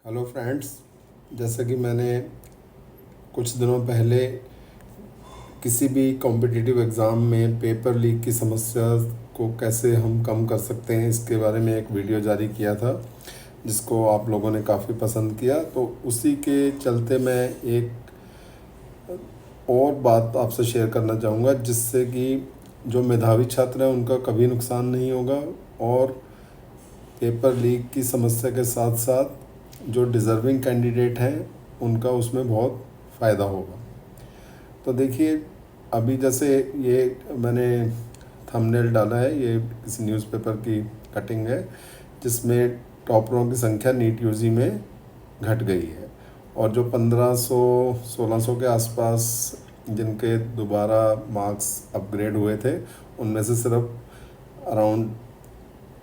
Hello friends. जैसा कि मैंने कुछ दिनों पहले किसी भी कॉम्पिटिटिव एग्ज़ाम में पेपर लीक की समस्या को कैसे हम कम कर सकते हैं इसके बारे में एक वीडियो जारी किया था, जिसको आप लोगों ने काफ़ी पसंद किया। तो उसी के चलते मैं एक और बात आपसे शेयर करना चाहूँगा, जिससे कि जो मेधावी छात्र हैं उनका कभी नुकसान नहीं होगा और पेपर लीक की समस्या के साथ साथ जो डिज़र्विंग कैंडिडेट हैं उनका उसमें बहुत फ़ायदा होगा। तो देखिए, अभी जैसे ये मैंने थंबनेल डाला है, ये किसी न्यूज़पेपर की कटिंग है जिसमें टॉपरों की संख्या नीट यूजी में घट गई है और जो 1500-1600 के आसपास जिनके दोबारा मार्क्स अपग्रेड हुए थे, उनमें से सिर्फ अराउंड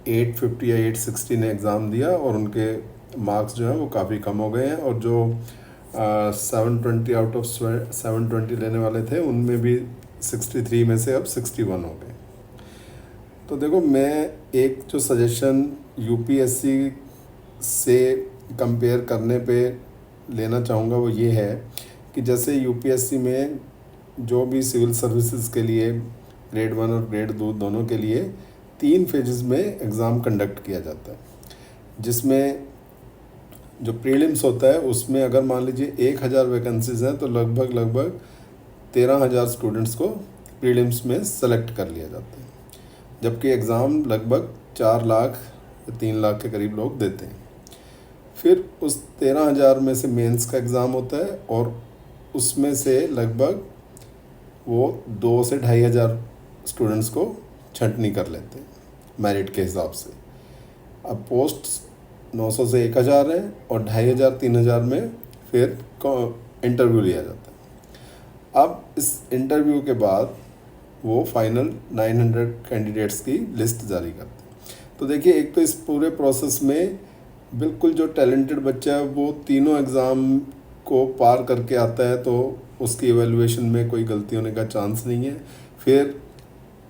850 या 860 ने एग्ज़ाम दिया और उनके मार्क्स जो हैं वो काफ़ी कम हो गए हैं। और जो 720 आउट ऑफ 720 लेने वाले थे, उनमें भी 63 में से अब 61 हो गए। तो देखो, मैं एक जो सजेशन यूपीएससी से कंपेयर करने पे लेना चाहूँगा वो ये है कि जैसे यूपीएससी में जो भी सिविल सर्विसेज के लिए ग्रेड 1 और ग्रेड 2 दोनों के लिए 3 फेजेस में एग्ज़ाम कंडक्ट किया जाता है, जिसमें जो प्रीलिम्स होता है उसमें अगर मान लीजिए 1000 वैकेंसीज हैं तो लगभग 13,000 स्टूडेंट्स को प्रीलिम्स में सेलेक्ट कर लिया जाता है, जबकि एग्ज़ाम लगभग 4 लाख या 3 लाख के करीब लोग देते हैं। फिर उस 13,000 में से मेंस का एग्ज़ाम होता है और उसमें से लगभग वो 2 से 2,500 स्टूडेंट्स को छंटनी कर लेते हैं मेरिट के हिसाब से। अब पोस्ट 900 से 1,000 है और 2,500-3,000 में फिर इंटरव्यू लिया जाता है। अब इस इंटरव्यू के बाद वो फाइनल 900 कैंडिडेट्स की लिस्ट जारी करते हैं। तो देखिए, एक तो इस पूरे प्रोसेस में बिल्कुल जो टैलेंटेड बच्चा है वो तीनों एग्ज़ाम को पार करके आता है, तो उसकी एवेलुएशन में कोई गलती होने का चांस नहीं है। फिर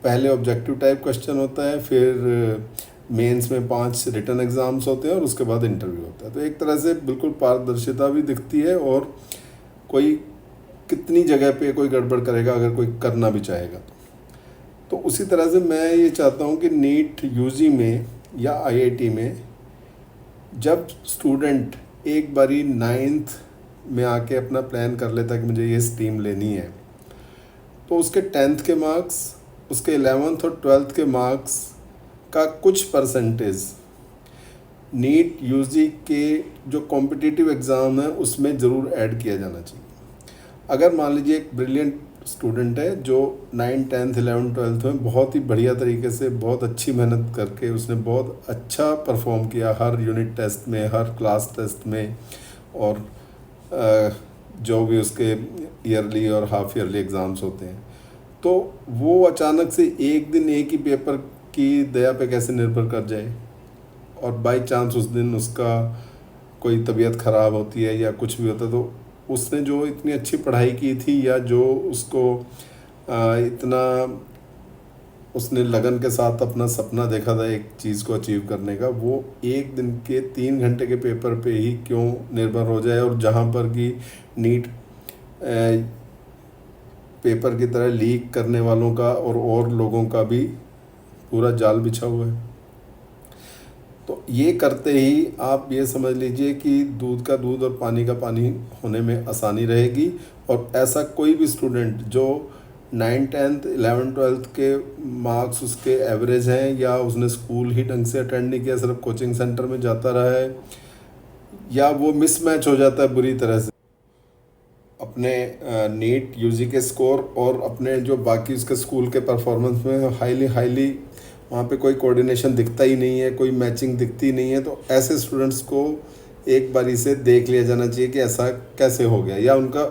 पहले ऑब्जेक्टिव टाइप क्वेश्चन होता है, फिर मेंस में 5 रिटन एग्ज़ाम्स होते हैं और उसके बाद इंटरव्यू होता है। तो एक तरह से बिल्कुल पारदर्शिता भी दिखती है और कोई कितनी जगह पे कोई गड़बड़ करेगा अगर कोई करना भी चाहेगा तो उसी तरह से मैं ये चाहता हूँ कि नीट यूजी में या आईआईटी में जब स्टूडेंट एक बारी 9th में आके अपना प्लान कर लेता है कि मुझे ये स्ट्रीम लेनी है, तो उसके 10th के मार्क्स, उसके 11th और 12th के मार्क्स का कुछ परसेंटेज नीट यूजी के जो कॉम्पिटिटिव एग्ज़ाम है उसमें ज़रूर ऐड किया जाना चाहिए। अगर मान लीजिए एक ब्रिलियंट स्टूडेंट है जो 9, 10th, 11, 12th में बहुत ही बढ़िया तरीके से बहुत अच्छी मेहनत करके उसने बहुत अच्छा परफॉर्म किया हर यूनिट टेस्ट में, हर क्लास टेस्ट में, और जो भी उसके ईयरली और हाफ ईयरली एग्ज़ाम्स होते हैं, तो वो अचानक से एक दिन एक ही पेपर की दया पे कैसे निर्भर कर जाए और बाय चांस उस दिन उसका कोई तबीयत ख़राब होती है या कुछ भी होता है, तो उसने जो इतनी अच्छी पढ़ाई की थी या जो उसको इतना उसने लगन के साथ अपना सपना देखा था एक चीज़ को अचीव करने का, वो एक दिन के 3 घंटे के पेपर पे ही क्यों निर्भर हो जाए। और जहाँ पर कि नीट पेपर की तरह लीक करने वालों का और लोगों का भी पूरा जाल बिछा हुआ है। तो ये करते ही आप ये समझ लीजिए कि दूध का दूध और पानी का पानी होने में आसानी रहेगी। और ऐसा कोई भी स्टूडेंट जो 9, 10th, 11, 12th के मार्क्स उसके एवरेज हैं या उसने स्कूल ही ढंग से अटेंड नहीं किया, सिर्फ कोचिंग सेंटर में जाता रहा है, या वो मिसमैच हो जाता है बुरी तरह से अपने नीट यूजी के स्कोर और अपने जो बाकी उसके स्कूल के परफॉर्मेंस में हाईली वहाँ पे कोई कोऑर्डिनेशन दिखता ही नहीं है, कोई मैचिंग दिखती नहीं है, तो ऐसे स्टूडेंट्स को एक बारी से देख लिया जाना चाहिए कि ऐसा कैसे हो गया, या उनका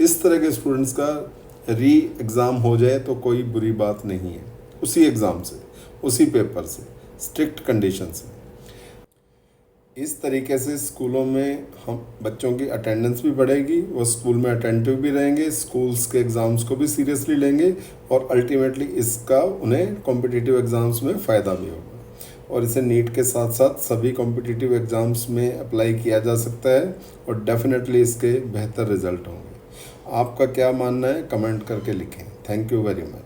इस तरह के स्टूडेंट्स का री एग्ज़ाम हो जाए तो कोई बुरी बात नहीं है। उसी एग्ज़ाम से, उसी पेपर से, स्ट्रिक्ट कंडीशन से। इस तरीके से स्कूलों में हम बच्चों की अटेंडेंस भी बढ़ेगी, वो स्कूल में अटेंटिव भी रहेंगे, स्कूल्स के एग्ज़ाम्स को भी सीरियसली लेंगे और अल्टीमेटली इसका उन्हें कॉम्पिटिटिव एग्ज़ाम्स में फ़ायदा भी होगा। और इसे नीट के साथ साथ सभी कॉम्पिटिटिव एग्ज़ाम्स में अप्लाई किया जा सकता है और डेफिनेटली इसके बेहतर रिजल्ट होंगे। आपका क्या मानना है कमेंट करके लिखें। Thank you very much.